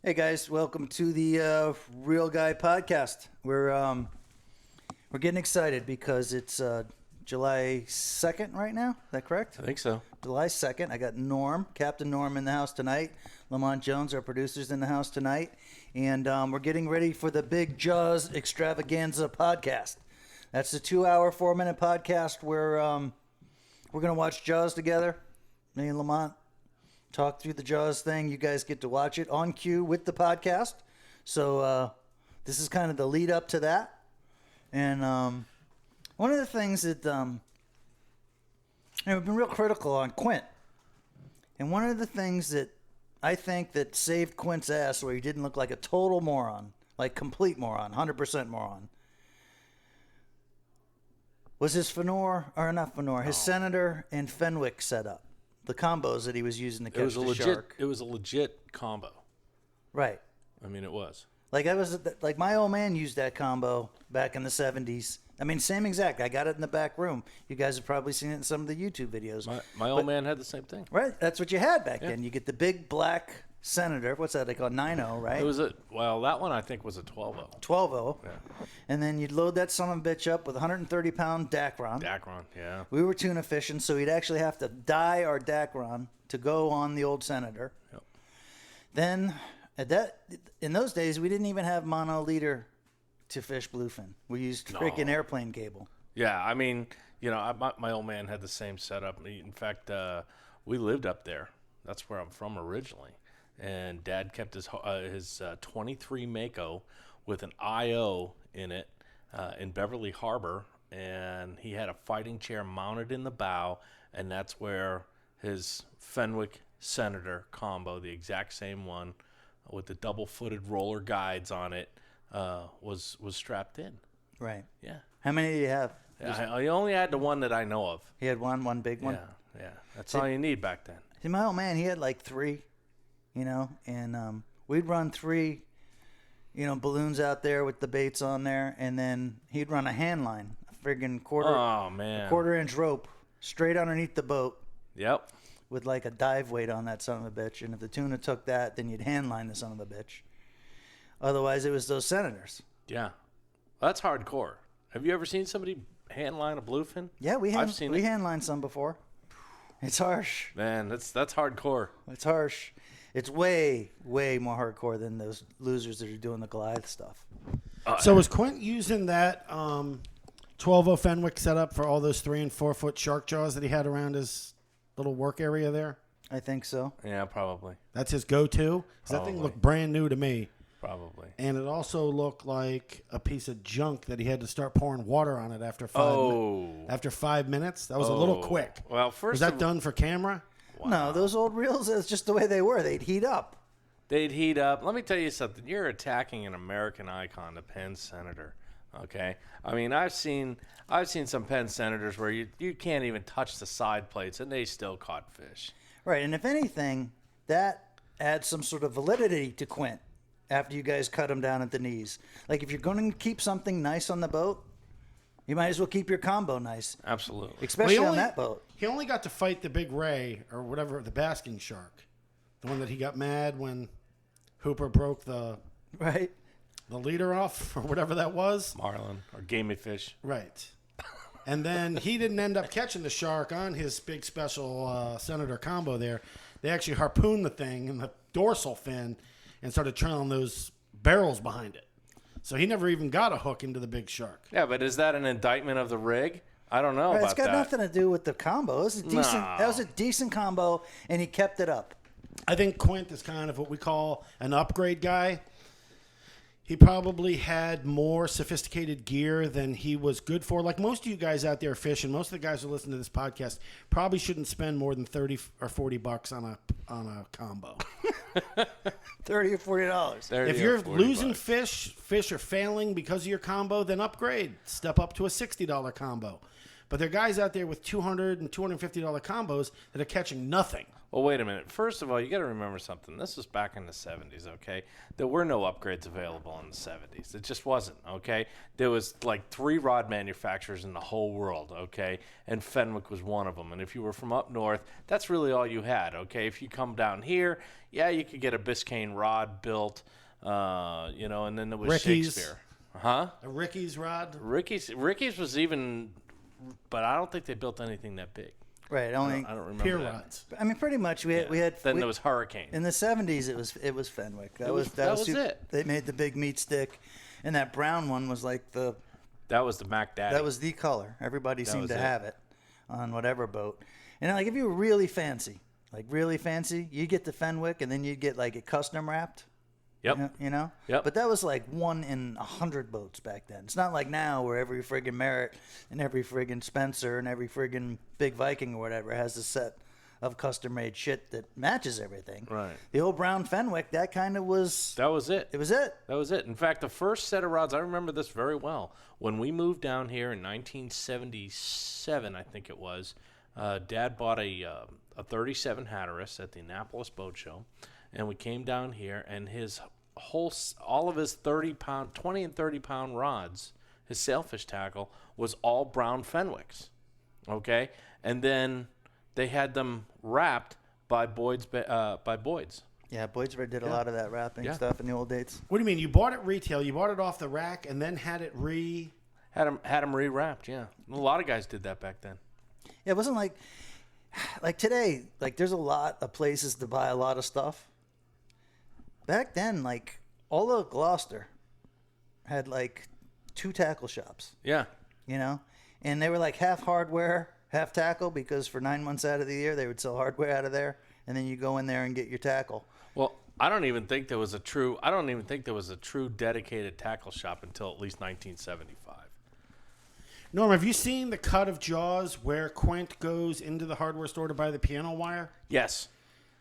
Hey guys, welcome to the Real Guy Podcast. We're getting excited because it's July 2nd right now. Is that correct? I think so. July 2nd. I got Captain Norm in the house tonight. Lamont Jones, our producer's in the house tonight. And we're getting ready for the Big Jaws Extravaganza podcast. That's the 2-hour, 4-minute podcast where we're going to watch Jaws together. Me and Lamont talk through the Jaws thing. You guys get to watch it on cue with the podcast. So this is kind of the lead up to that. And one of the things that we've been real critical on Quint. And one of the things that I think that saved Quint's ass where he didn't look like a total moron, like complete moron, 100% moron, was his his Senator and Fenwick setup. The combos that he was using to catch the shark. It was a legit combo. Right. I mean, it was. Like my old man used that combo back in the 70s. I mean, same exact. I got it in the back room. You guys have probably seen it in some of the YouTube videos. My old man had the same thing. Right. That's what you had back then. You get the big black Senator. What's that? They call 9.0, right? It was that one I think was a 12.0. 12.0. Yeah. And then you'd load that son of a bitch up with 130-pound Dacron. Dacron, yeah. We were tuna fishing, so we'd actually have to dye our Dacron to go on the old Senator. Yep. Then in those days, we didn't even have mono-leader to fish bluefin. We used freaking airplane cable. Yeah, I mean, my old man had the same setup. In fact, we lived up there. That's where I'm from originally. And Dad kept his 23 Mako with an IO in it in Beverly Harbor, and he had a fighting chair mounted in the bow, and that's where his Fenwick Senator combo, the exact same one with the double-footed roller guides on it, was strapped in. Right. Yeah. How many do you have? I only had the one that I know of. He had one big one? Yeah. That's all you need back then. See, my old man, he had like 3, and we'd run 3, balloons out there with the baits on there, and then he'd run a hand line, a friggin' quarter-inch rope straight underneath the boat. Yep. With like a dive weight on that son of a bitch, and if the tuna took that, then you'd hand line the son of a bitch. Otherwise, it was those Senators. Yeah. That's hardcore. Have you ever seen somebody hand line a bluefin? Yeah, we hand lined some before. It's harsh. Man, that's hardcore. It's harsh. It's way, way more hardcore than those losers that are doing the Goliath stuff. So was Quint using that 12.0 Fenwick setup for all those 3 and 4 foot shark jaws that he had around his little work area there? I think so. Yeah, probably. That's his go-to? Because that thing looked brand new to me. Probably. And it also looked like a piece of junk that he had to start pouring water on it after 5 minutes. That was a little quick. Well, was that done for camera? Wow. No, those old reels, that's just the way they were. They'd heat up. Let me tell you something. You're attacking an American icon, the Penn Senator. Okay? I mean, I've seen some Penn Senators where you can't even touch the side plates, and they still caught fish. Right, and if anything, that adds some sort of validity to Quint after you guys cut him down at the knees. Like, if you're going to keep something nice on the boat, you might as well keep your combo nice. Absolutely. Especially on that boat. He only got to fight the big ray, or whatever, the basking shark. The one that he got mad when Hooper broke the leader off, or whatever that was. Marlin, or gamey fish. Right. And then he didn't end up catching the shark on his big special Senator combo there. They actually harpooned the thing in the dorsal fin and started trailing those barrels behind it. So he never even got a hook into the big shark. Yeah, but is that an indictment of the rig? I don't know about that. It's got nothing to do with the combo. That was a decent combo, and he kept it up. I think Quint is kind of what we call an upgrade guy. He probably had more sophisticated gear than he was good for. Like most of you guys out there fishing, most of the guys who listen to this podcast probably shouldn't spend more than $30 or $40 on a combo. $30 or $40. If you're losing fish are failing because of your combo, then upgrade. Step up to a $60 combo. But there are guys out there with $200 and $250 combos that are catching nothing. Well, wait a minute. First of all, you got to remember something. This was back in the 70s, okay? There were no upgrades available in the 70s. It just wasn't, okay? There was like 3 rod manufacturers in the whole world, okay? And Fenwick was one of them. And if you were from up north, that's really all you had, okay? If you come down here, yeah, you could get a Biscayne rod built, and then there was Ricky's. Shakespeare. Huh? A Ricky's rod. Ricky's was even, but I don't think they built anything that big. Right. Only. I don't remember Pier that. rods. I mean, pretty much we had. Then there was Hurricane. In the 70s, it was Fenwick. That was it. They made the big meat stick, and that brown one was like That was the Mac Daddy. that was the color. Everybody seemed was to it. have it on whatever boat. And like if you were really fancy, you'd get the Fenwick, and then you'd get like it custom wrapped. Yep. You know? Yep. But that was like 1 in 100 boats back then. It's not like now where every friggin' Merritt and every friggin' Spencer and every friggin' Big Viking or whatever has a set of custom-made shit that matches everything. Right. The old brown Fenwick, that kind of was... That was it. It was it. That was it. In fact, the first set of rods, I remember this very well. When we moved down here in 1977, I think it was, Dad bought a 37 Hatteras at the Annapolis Boat Show. And we came down here, and all of his 20 and 30-pound rods, his sailfish tackle, was all brown Fenwicks, okay? And then they had them wrapped by Boyd's. Yeah, Boyd's did a lot of that wrapping Yeah. stuff in the old dates. What do you mean? You bought it retail, you bought it off the rack, and then had it Had them rewrapped, yeah. A lot of guys did that back then. Yeah, it wasn't like today, like there's a lot of places to buy a lot of stuff. Back then, like all of Gloucester had like 2 tackle shops, Yeah. and they were like half hardware, half tackle because for 9 months out of the year they would sell hardware out of there, and then you go in there and get your tackle. Well, I don't even think there was a true dedicated tackle shop until at least 1975. Norm, have you seen the cut of Jaws where Quint goes into the hardware store to buy the piano wire? Yes.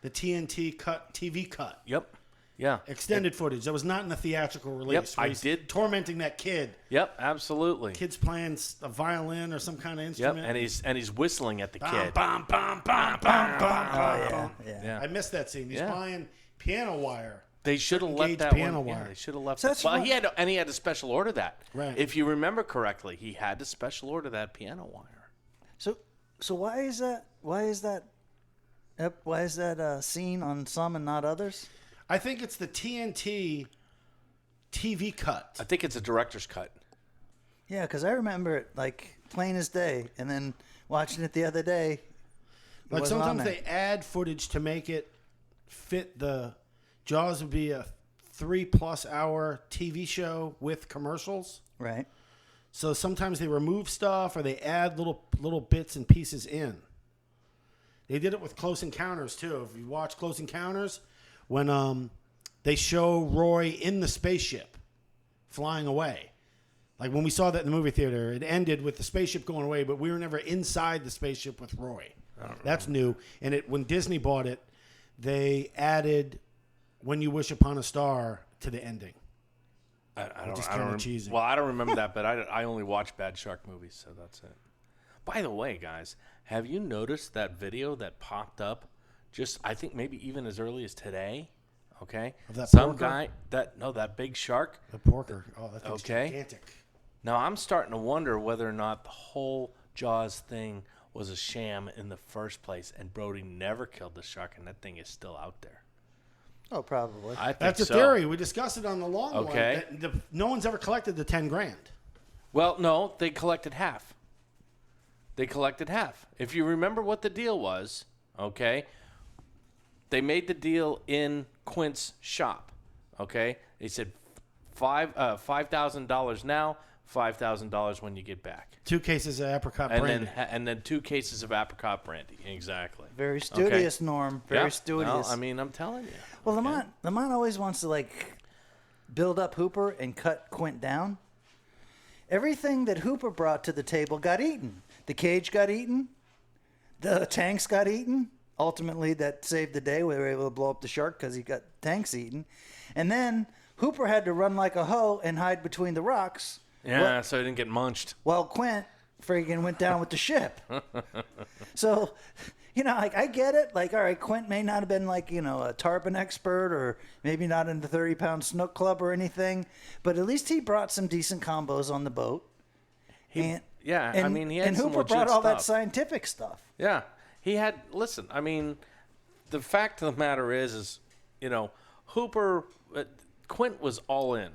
The TNT cut, TV cut. Yep. Yeah. Extended footage. That was not in the theatrical release. Yep, where I he's did. tormenting that kid. Yep. Absolutely. Kid's playing a violin or some kind of Yep. instrument. And he's whistling at the kid. Bum, bum, bum, bum, bum, Oh bum. yeah. Yeah. I missed that scene. He's Yeah. buying piano wire. They should have left Engaged that piano one. Yeah, wire. they should have left. So that. that's Well, what- he had to special order that. Right. If you remember correctly, he had to special order that piano wire. So why is that? Why is that scene on some and not others? I think it's the TNT TV cut. I think it's a director's cut. Yeah, because I remember it like plain as day, and then watching it the other day. it Like wasn't on sometimes there. they add footage to make it fit the Jaws would be a 3+ hour TV show with commercials. Right. So sometimes they remove stuff or they add little bits and pieces in. They did it with Close Encounters too. If you watch Close Encounters, when they show Roy in the spaceship flying away. Like when we saw that in the movie theater, it ended with the spaceship going away, but we were never inside the spaceship with Roy. That's new. And when Disney bought it, they added When You Wish Upon a Star to the ending. I Which is don't. kinda cheesy. Well, I don't remember that, but I only watch bad shark movies, so that's it. By the way, guys, have you noticed that video that popped up? Just I think maybe even as early as today. Okay, Of that some porker? guy that big shark. The porker. Oh, that thing's Okay. gigantic. Now I'm starting to wonder whether or not the whole Jaws thing was a sham in the first place, and Brody never killed the shark, and that thing is still out there. Oh, probably. I think That's a so. theory. We discussed it on the long Okay. one. No one's ever collected the $10,000. Well, no, they collected half. They collected half. If you remember what the deal was, okay, they made the deal in Quints' shop, okay? They said $5,000 now, $5,000 when you get back. 2 cases of apricot And brandy. then 2 cases of apricot brandy. Exactly. Very studious, Norm. Very Yeah. studious. No, I mean, I'm telling you. well, Lamont always wants to like build up Hooper and cut Quint down. Everything that Hooper brought to the table got eaten. The cage got eaten. The tanks got eaten. Ultimately, that saved the day. We were able to blow up the shark because he got tanks eaten. And then Hooper had to run like a hoe and hide between the rocks. Yeah, so I didn't get munched. While Quint friggin' went down with the ship. So, like, I get it. Like, all right, Quint may not have been like, a tarpon expert or maybe not in the 30-pound snook club or anything, but at least he brought some decent combos on the boat. He had and some Hooper legit brought all that stuff. scientific stuff. Yeah, he had. Listen, the fact of the matter is, Hooper, Quint was all in.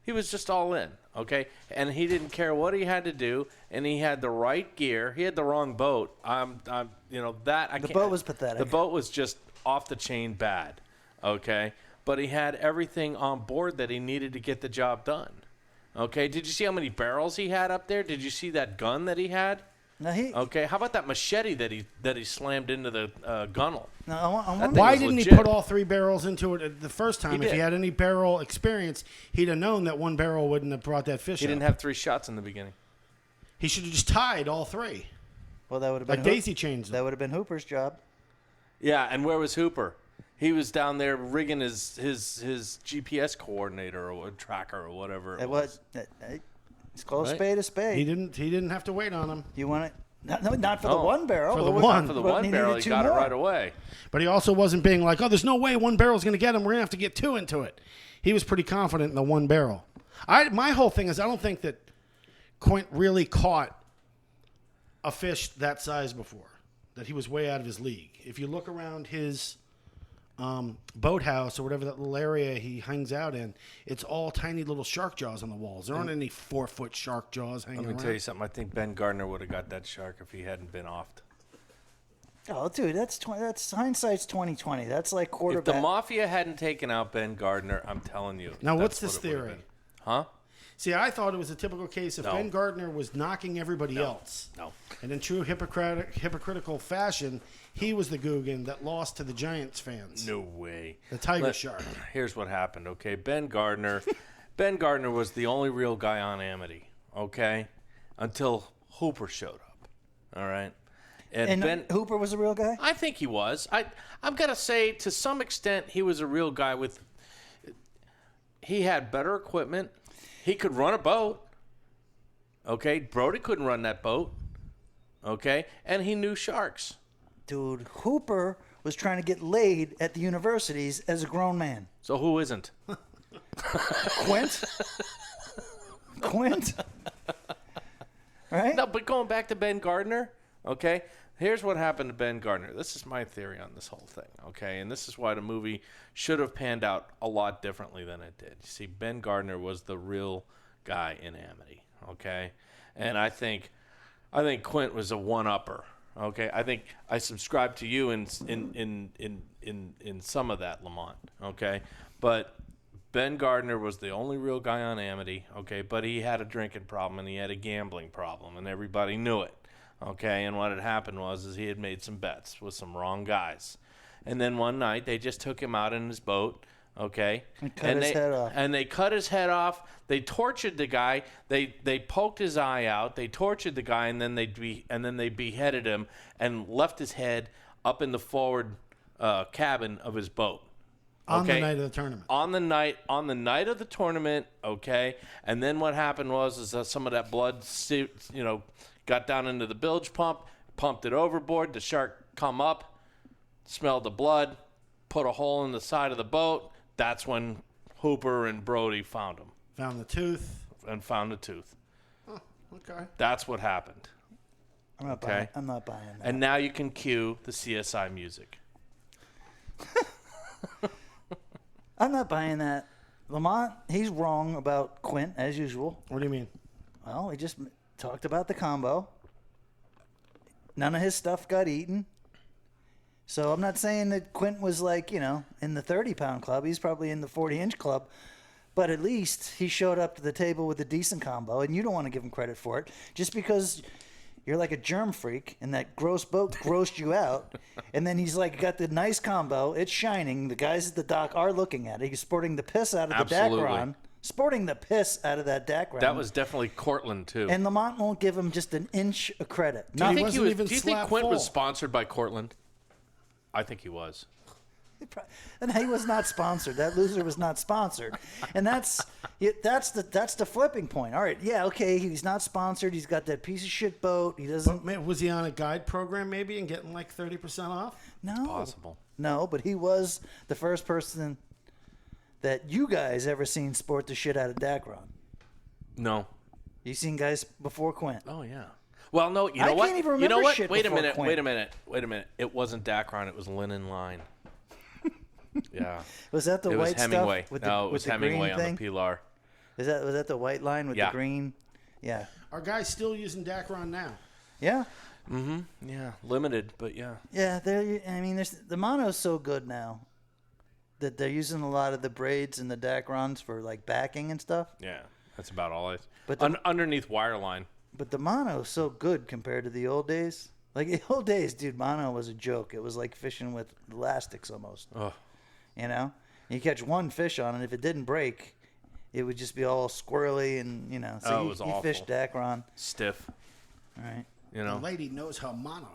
He was just all in, okay, and he didn't care what he had to do, and he had the right gear. He had the wrong boat. The boat was pathetic. The boat was just off the chain bad, okay, but he had everything on board that he needed to get the job done. Okay, did you see how many barrels he had up there? Did you see that gun that he had? Okay, how about that machete that he slammed into the gunnel? Why didn't he put all 3 barrels into it the first time? If he had any barrel experience, he'd have known that 1 barrel wouldn't have brought that fish. He didn't have 3 shots in the beginning. He should have just tied all 3. Well, that would have been like daisy chains. That would have been Hooper's job. Yeah, and where was Hooper? He was down there rigging his GPS coordinator or tracker or whatever it was. It's called a spade a spade. He didn't have to wait on him. You want it? Not for the 1 barrel. For the one. For the 1 barrel, he got it right away. But he also wasn't being like, oh, there's no way 1 barrel's going to get him. We're going to have to get 2 into it. He was pretty confident in the 1 barrel. My whole thing is I don't think that Quint really caught a fish that size before, that he was way out of his league. If you look around his boathouse or whatever that little area he hangs out in, it's all tiny little shark jaws on the walls. There aren't any 4-foot shark jaws hanging around. Let me tell you something. I think Ben Gardner would have got that shark if he hadn't been offed. Oh, dude, that's hindsight's 20/20. That's like quarterback. If the Mafia hadn't taken out Ben Gardner, I'm telling you. Now, what's this theory? Huh? See, I thought it was a typical case of Ben Gardner was knocking everybody else. No. And in true hypocritical fashion, he was the Guggen that lost to the Giants fans. No way. The Tiger Shark. Here's what happened, okay? Ben Gardner was the only real guy on Amity, okay? Until Hooper showed up, all right? And Hooper was a real guy? I think he was. I'm going to say, to some extent, he was a real guy he had better equipment. He could run a boat, okay? Brody couldn't run that boat, okay? And he knew sharks. Dude, Hooper was trying to get laid at the universities as a grown man. So who isn't? Quint? Quint? Right? No, but going back to Ben Gardner, okay? Here's what happened to Ben Gardner. This is my theory on this whole thing, okay? And this is why the movie should have panned out a lot differently than it did. You see, Ben Gardner was the real guy in Amity, okay? And I think Quint was a one-upper, okay? I think I subscribe to you in some of that, Lamont, okay? But Ben Gardner was the only real guy on Amity, okay? But he had a drinking problem and he had a gambling problem, and everybody knew it. Okay, and what had happened was he had made some bets with some wrong guys. And then one night, they just took him out in his boat, okay? And cut his head off. And they cut his head off. They tortured the guy. They poked his eye out. They tortured the guy, and then they beheaded him and left his head up in the forward cabin of his boat. On the night of the tournament. On the night of the tournament, okay? And then what happened was some of that blood, got down into the bilge pump, pumped it overboard. The shark come up, smelled the blood, put a hole in the side of the boat. That's when Hooper and Brody found him. Found the tooth. And found the tooth. Oh, okay. That's what happened. I'm not buying that. And now you can cue the CSI music. I'm not buying that. Lamont, he's wrong about Quint, as usual. What do you mean? Well, he just talked about the combo. None of his stuff got eaten. So I'm not saying that Quint was like, in the 30-pound club. He's probably in the 40-inch club. But at least he showed up to the table with a decent combo, and you don't want to give him credit for it. Just because you're like a germ freak and that gross boat grossed you out, and then he's like got the nice combo. It's shining. The guys at the dock are looking at it. He's sporting the piss out of the Dacron. Sporting the piss out of that Dacron. That was definitely Cortland, too. And Lamont won't give him just an inch of credit. Do you think Quint was sponsored by Cortland? I think he was. And he was not sponsored. That loser was not sponsored. And that's the flipping point. All right, yeah, okay, he's not sponsored. He's got that piece of shit boat. He doesn't. But was he on a guide program maybe and getting like 30% off? No. Possible. No, but he was the first person that you guys ever seen sport the shit out of Dacron. No. You seen guys before Quint? Oh, yeah. Well, no, you know I what? can't even you know remember what? shit Wait a before minute. Quint. Wait a minute. It wasn't Dacron. It was Linen Line. Yeah. Was that the It white was Hemingway. stuff with No, the, it was with the Hemingway green on thing? the Pilar. Was that the white line with the Yeah. green? Yeah. Are guys still using Dacron now? Yeah. Mm-hmm. Yeah. Limited, but yeah. Yeah, the mono's so good now that they're using a lot of the braids and the Dacrons for like backing and stuff. Yeah. That's about all I. But underneath wireline. But the mono is so good compared to the old days. Like the old days, dude, mono was a joke. It was like fishing with elastics almost. Oh. You know? You catch one fish on it, if it didn't break, it would just be all squirrely and, So it was you awful. fish Dacron. Stiff. All right. You The know. lady knows her mono.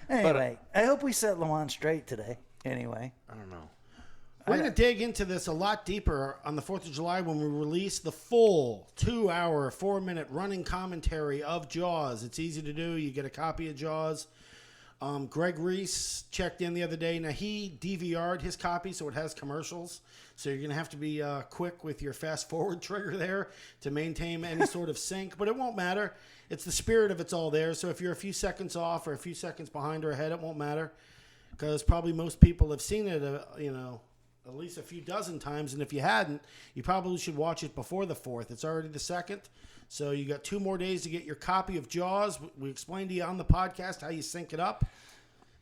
Anyway, I hope we set Lamont straight today. Anyway. I don't know. We're going to dig into this a lot deeper on the 4th of July when we release the full 2-hour, 4-minute running commentary of Jaws. It's easy to do. You get a copy of Jaws. Greg Reese checked in the other day. Now, he DVR'd his copy, so it has commercials. So you're going to have to be quick with your fast-forward trigger there to maintain any sort of sync. But it won't matter. It's the spirit of it's all there. So if you're a few seconds off or a few seconds behind or ahead, it won't matter. Because probably most people have seen it, at least a few dozen times. And if you hadn't, you probably should watch it before the 4th. It's already the 2nd. So you got 2 more days to get your copy of Jaws. We explained to you on the podcast how you sync it up.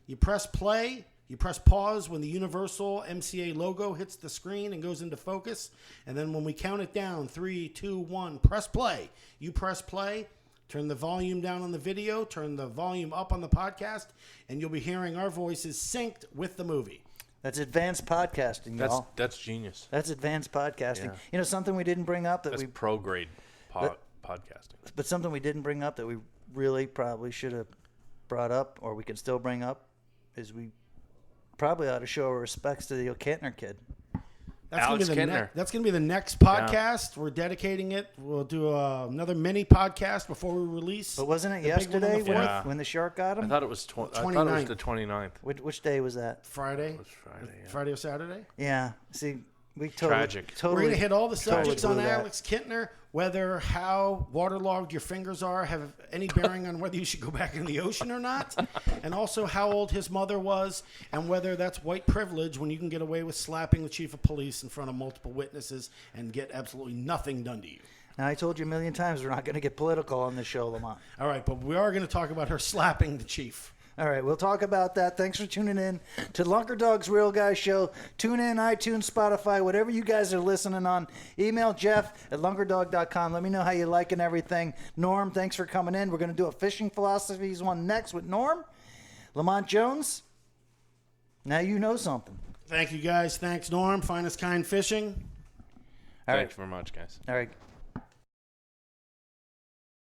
You press play. You press pause when the Universal MCA logo hits the screen and goes into focus. And then when we count it down, 3, 2, 1, press play. You press play. Turn the volume down on the video. Turn the volume up on the podcast. And you'll be hearing our voices synced with the movie. That's advanced podcasting, y'all. That's genius. That's advanced podcasting. Yeah. Something we didn't bring up That's pro grade podcasting. But something we didn't bring up that we really probably should have brought up, or we can still bring up, is we probably ought to show our respects to the Kentner kid. That's Alex gonna be Kentner. that's going to be the next podcast. Yeah. We're dedicating it. We'll do another mini podcast before we release. But wasn't it the big one on yesterday the 4th? when the shark got him? I thought it was I thought it was the 29th. Which day was that? Friday. It was Friday. Yeah. Friday or Saturday? Yeah. See, we totally, Tragic. totally We're going to hit all the totally subjects blew on that. Alex Kentner, whether how waterlogged your fingers are have any bearing on whether you should go back in the ocean or not, and also how old his mother was, and whether that's white privilege when you can get away with slapping the chief of police in front of multiple witnesses and get absolutely nothing done to you. Now, I told you a million times we're not going to get political on this show, Lamont. All right, but we are going to talk about her slapping the chief. All right, we'll talk about that. Thanks for tuning in to Lunkerdog's Real Guys Show. Tune in, iTunes, Spotify, whatever you guys are listening on. Email Jeff@lunkerdog.com. Let me know how you like and everything. Norm, thanks for coming in. We're going to do a fishing philosophies one next with Norm. Lamont Jones, now you know something. Thank you, guys. Thanks, Norm. Finest Kind Fishing. All right. Thanks very much, guys. All right.